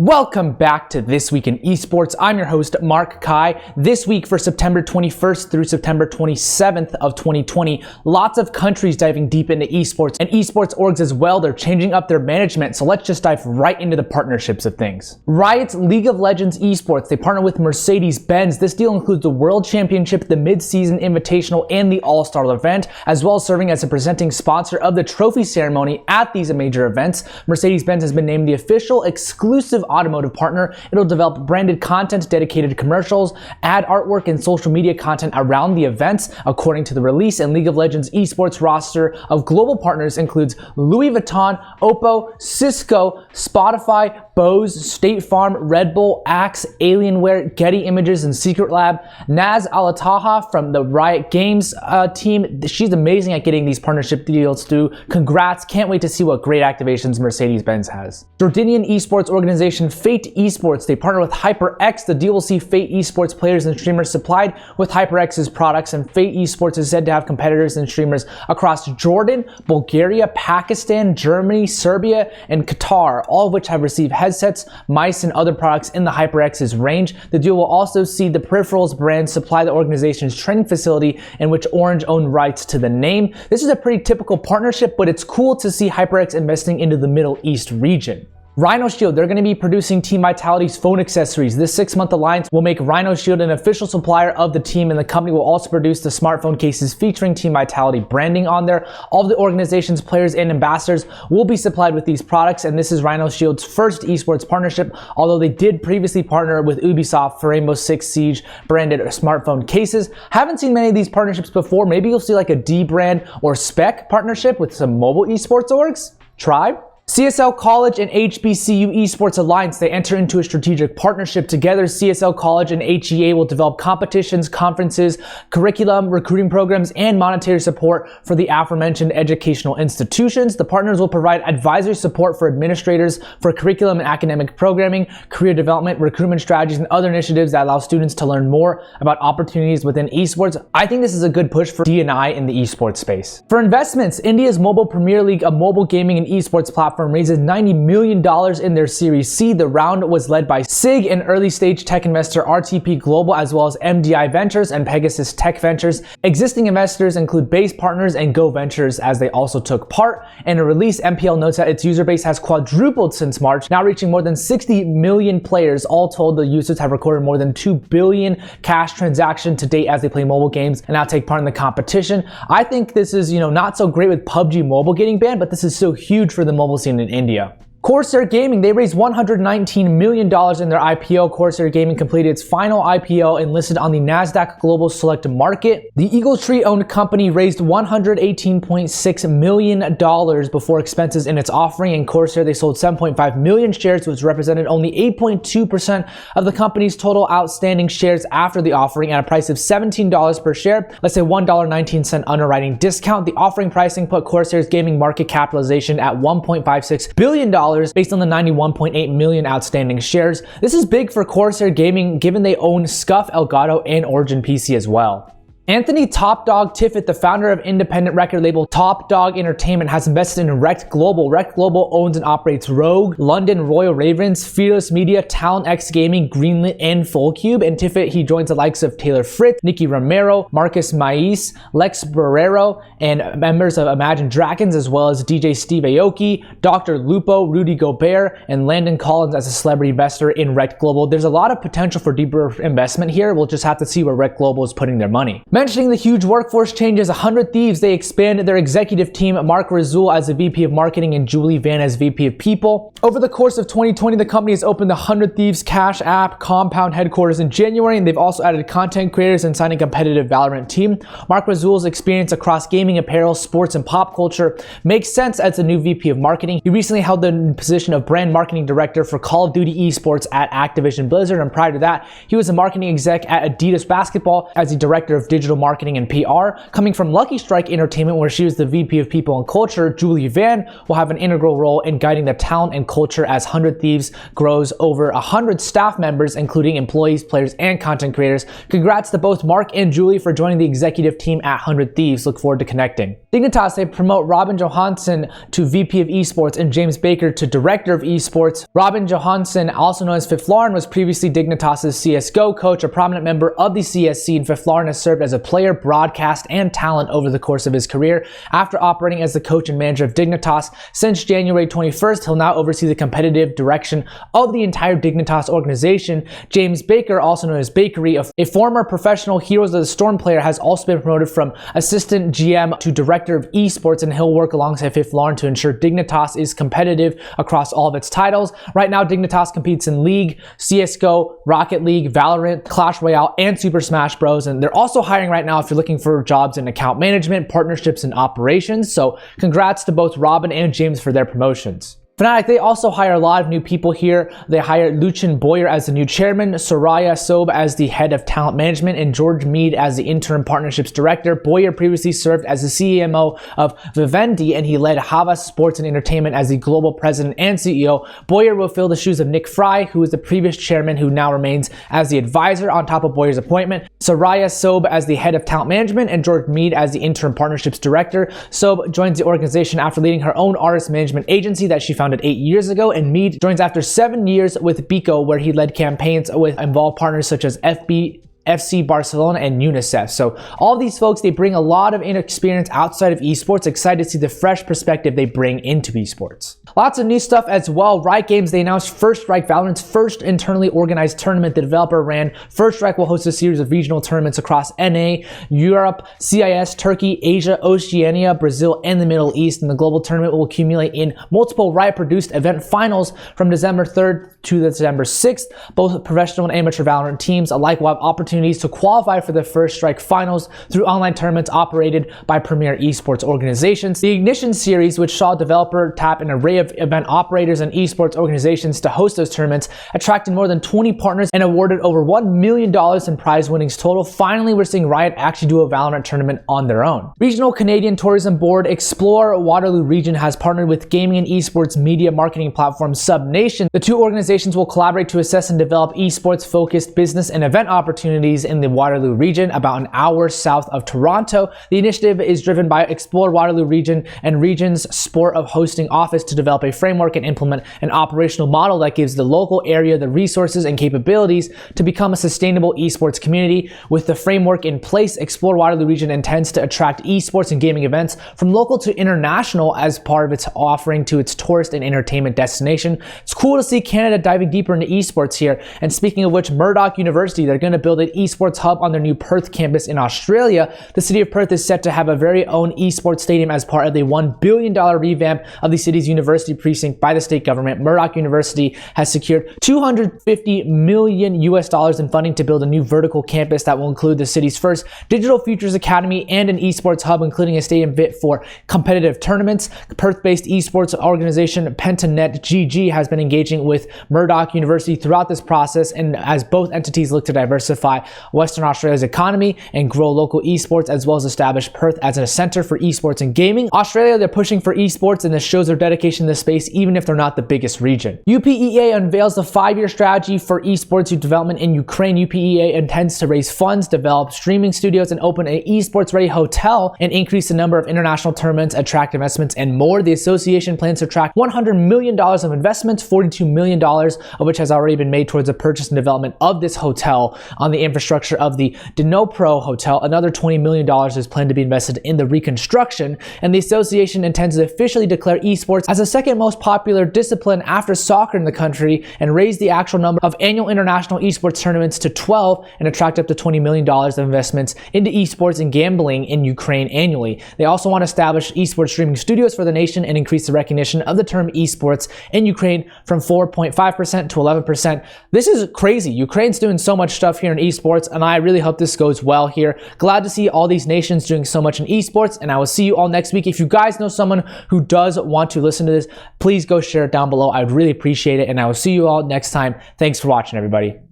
Welcome back to This Week in Esports. I'm your host, Mark Kai. This week for September 21st through September 27th of 2020, lots of countries diving deep into esports and esports orgs as well. They're changing up their management, so let's just dive right into the partnerships of things. Riot's League of Legends Esports, they partner with Mercedes-Benz. This deal includes the World Championship, the Mid-Season Invitational, and the All-Star event, as well as serving as a presenting sponsor of the trophy ceremony at these major events. Mercedes-Benz has been named the official exclusive automotive partner. It'll develop branded content, dedicated commercials, add artwork and social media content around the events. According to the release, and League of Legends Esports roster of global partners includes Louis Vuitton, Oppo, Cisco, Spotify, Bose, State Farm, Red Bull, Axe, Alienware, Getty Images, and Secret Lab. Naz Al-Attahah from the Riot Games team. She's amazing at getting these partnership deals through. Congrats. Can't wait to see what great activations Mercedes-Benz has. Jordanian esports organization 𝐓𝐴TE Esports, they partner with HyperX. The deal will see 𝐓𝐴TE Esports players and streamers supplied with HyperX's products, and 𝐓𝐴TE Esports is said to have competitors and streamers across Jordan, Bulgaria, Pakistan, Germany, Serbia, and Qatar, all of which have received headsets, mice, and other products in the HyperX's range. The deal will also see the peripherals brand supply the organization's training facility, in which Orange owned rights to the name. This is a pretty typical partnership, but it's cool to see HyperX investing into the Middle East region. RhinoShield, they're going to be producing Team Vitality's phone accessories. This 6-month alliance will make RhinoShield an official supplier of the team, and the company will also produce the smartphone cases featuring Team Vitality branding on there. All of the organization's players and ambassadors will be supplied with these products, and this is RhinoShield's first esports partnership, although they did previously partner with Ubisoft for Rainbow Six Siege branded smartphone cases. Haven't seen many of these partnerships before. Maybe you'll see like a D-brand or spec partnership with some mobile esports orgs. Try. CSL College and HBCU Esports Alliance, they enter into a strategic partnership together. CSL College and HEA will develop competitions, conferences, curriculum, recruiting programs, and monetary support for the aforementioned educational institutions. The partners will provide advisory support for administrators for curriculum and academic programming, career development, recruitment strategies, and other initiatives that allow students to learn more about opportunities within esports. I think this is a good push for D&I in the esports space. For investments, India's Mobile Premier League, a mobile gaming and esports platform, raises $90 million in their Series C. The round was led by SIG and early stage tech investor RTP-Global, as well as MDI Ventures and Pegasus Tech Ventures. Existing investors include Base Partners and Go Ventures, as they also took part. In a release, MPL notes that its user base has quadrupled since March, now reaching more than 60 million players. All told, the users have recorded more than 2 billion cash transactions to date as they play mobile games and now take part in the competition. I think this is, not so great with PUBG Mobile getting banned, but this is so huge for the mobile scene in India. Corsair Gaming, they raised $119 million in their IPO. Corsair Gaming completed its final IPO and listed on the NASDAQ Global Select Market. The EagleTree-owned company raised $118.6 million before expenses in its offering. In Corsair, they sold 7.5 million shares, which represented only 8.2% of the company's total outstanding shares after the offering, at a price of $17 per share. Let's say $1.19 underwriting discount. The offering pricing put Corsair's gaming market capitalization at $1.56 billion. Based on the 91.8 million outstanding shares. This is big for Corsair Gaming, given they own SCUF, Elgato, and Origin PC as well. Anthony Top Dog Tiffett, the founder of independent record label Dawg Entertainment, has invested in ReKTGlobal. ReKTGlobal owns and operates Rogue, London Royal Ravens, Fearless Media, Talent X Gaming, Greenlit, and Fullcube. And Tiffett, he joins the likes of Taylor Fritz, Nicky Romero, Marcus Maíz, Lex Barrero, and members of Imagine Dragons, as well as DJ Steve Aoki, Dr. Lupo, Rudy Gobert, and Landon Collins as a celebrity investor in ReKTGlobal. There's a lot of potential for deeper investment here. We'll just have to see where ReKTGlobal is putting their money. Mentioning the huge workforce changes, 100 Thieves, they expanded their executive team. Mark Rasoul as the VP of Marketing and Julie Van as VP of People. Over the course of 2020, the company has opened the 100 Thieves Cash App compound headquarters in January, and they've also added content creators and signed a competitive Valorant team. Mark Rasoul's experience across gaming, apparel, sports, and pop culture makes sense as the new VP of Marketing. He recently held the position of Brand Marketing Director for Call of Duty Esports at Activision Blizzard, and prior to that, he was a marketing exec at Adidas Basketball as the Director of Digital digital marketing and PR. Coming from 𝗪𝐿𝐼 Entertainment, where she was the VP of People and Culture, Julie Van will have an integral role in guiding the talent and culture as 100 Thieves grows over 100 staff members, including employees, players, and content creators. Congrats to both Mark and Julie for joining the executive team at 100 Thieves. Look forward to connecting. Dignitas, they promote Robin Johansson to VP of Esports and James Baker to Director of Esports. Robin Johansson, also known as 𝗏𝗏𝐿𝐼, was previously Dignitas' CSGO coach, a prominent member of the CS scene. 𝗏𝗏𝐿𝐼 has served as a player, broadcast, and talent over the course of his career. After operating as the coach and manager of Dignitas since January 21st, he'll now oversee the competitive direction of the entire Dignitas organization. James Baker, also known as 𝗏𝗿𝗄𝐻, a former professional Heroes of the Storm player, has also been promoted from assistant GM to Director of Esports, and he'll work alongside 𝗏𝗏𝐿𝐼 to ensure Dignitas is competitive across all of its titles. Right now, Dignitas competes in League, CSGO, Rocket League, Valorant, Clash Royale, and Super Smash Bros. And they're also hiring right now if you're looking for jobs in account management, partnerships, and operations. So congrats to both Robin and James for their promotions. Fnatic, they also hire a lot of new people here. They hired Lucien as the new chairman, Soraya Sobh as the head of talent management, and George Mead as the interim partnerships director. Boyer previously served as the CMO of Vivendi, and he led Havas Sports and Entertainment as the global president and CEO. Boyer will fill the shoes of Nick Fry, who is the previous chairman, who now remains as the advisor on top of Boyer's appointment. Soraya Sobh as the head of talent management, and George Mead as the interim partnerships director. Sobh joins the organization after leading her own artist management agency that she founded 8 years ago, and Mead joins after 7 years with 𝗏𝗏𝐿𝐼, where he led campaigns with involved partners such as FC Barcelona and UNICEF. So all these folks, they bring a lot of experience outside of esports. Excited to see the fresh perspective they bring into esports. Lots of new stuff as well. Riot Games, they announced First Strike, Valorant's first internally organized tournament. The developer ran First Strike will host a series of regional tournaments across NA, Europe, CIS, Turkey, Asia, Oceania, Brazil, and the Middle East. And the global tournament will accumulate in multiple Riot-produced event finals from December 3rd to December 6th. Both professional and amateur Valorant teams alike will have opportunities to qualify for the First Strike finals through online tournaments operated by premier esports organizations. The Ignition series, which saw a developer tap an array of event operators and esports organizations to host those tournaments, attracted more than 20 partners and awarded over $1 million in prize winnings total. Finally, we're seeing Riot actually do a Valorant tournament on their own. Regional Canadian tourism board 𝗓𝗏𝗄 Waterloo Region has partnered with gaming and esports media marketing platform SubNation. The two organizations will collaborate to assess and develop esports-focused business and event opportunities in the Waterloo Region, about an hour south of Toronto. The initiative is driven by 𝗓𝗏𝗄 Waterloo Region and Region's Sport of Hosting Office to develop a framework and implement an operational model that gives the local area the resources and capabilities to become a sustainable esports community. With the framework in place, 𝗓𝗏𝗄 Waterloo Region intends to attract esports and gaming events from local to international as part of its offering to its tourist and entertainment destination. It's cool to see Canada diving deeper into esports here. And speaking of which, Murdoch University, they're going to build an esports hub on their new Perth campus in Australia. The city of Perth is set to have a very own esports stadium as part of the $1 billion revamp of the city's university precinct by the state government. Murdoch University has secured $250 million in funding to build a new vertical campus that will include the city's first digital futures academy and an esports hub, including a stadium fit for competitive tournaments. Perth-based esports organization Pentanet GG has been engaging with Murdoch University throughout this process, and as both entities look to diversify Western Australia's economy and grow local esports, as well as establish Perth as a center for esports and gaming. Australia, they're pushing for esports, and this shows their dedication to the space, even if they're not the biggest region. 𝗏𝗏𝗄𝐸A unveils the 5-year strategy for esports development in Ukraine. 𝗏𝗏𝗄𝐸A intends to raise funds, develop streaming studios, and open an esports-ready hotel, and increase the number of international tournaments, attract investments, and more. The association plans to attract $100 million of investments, $42 million of which has already been made towards the purchase and development of this hotel on the infrastructure of the Dnipro Hotel. Another $20 million is planned to be invested in the reconstruction, and the association intends to officially declare esports as the second most popular discipline after soccer in the country, and raise the actual number of annual international esports tournaments to 12, and attract up to $20 million of investments into esports and gambling in Ukraine annually. They also want to establish esports streaming studios for the nation and increase the recognition of the term esports in Ukraine from 4.5% to 11%. This is crazy. Ukraine's doing so much stuff here in esports, and I really hope this goes well here. Glad to see all these nations doing so much in esports, and I will see you all next week. If you guys know someone who does want to listen to this, please go share it down below. I'd really appreciate it, and I will see you all next time. Thanks for watching, everybody.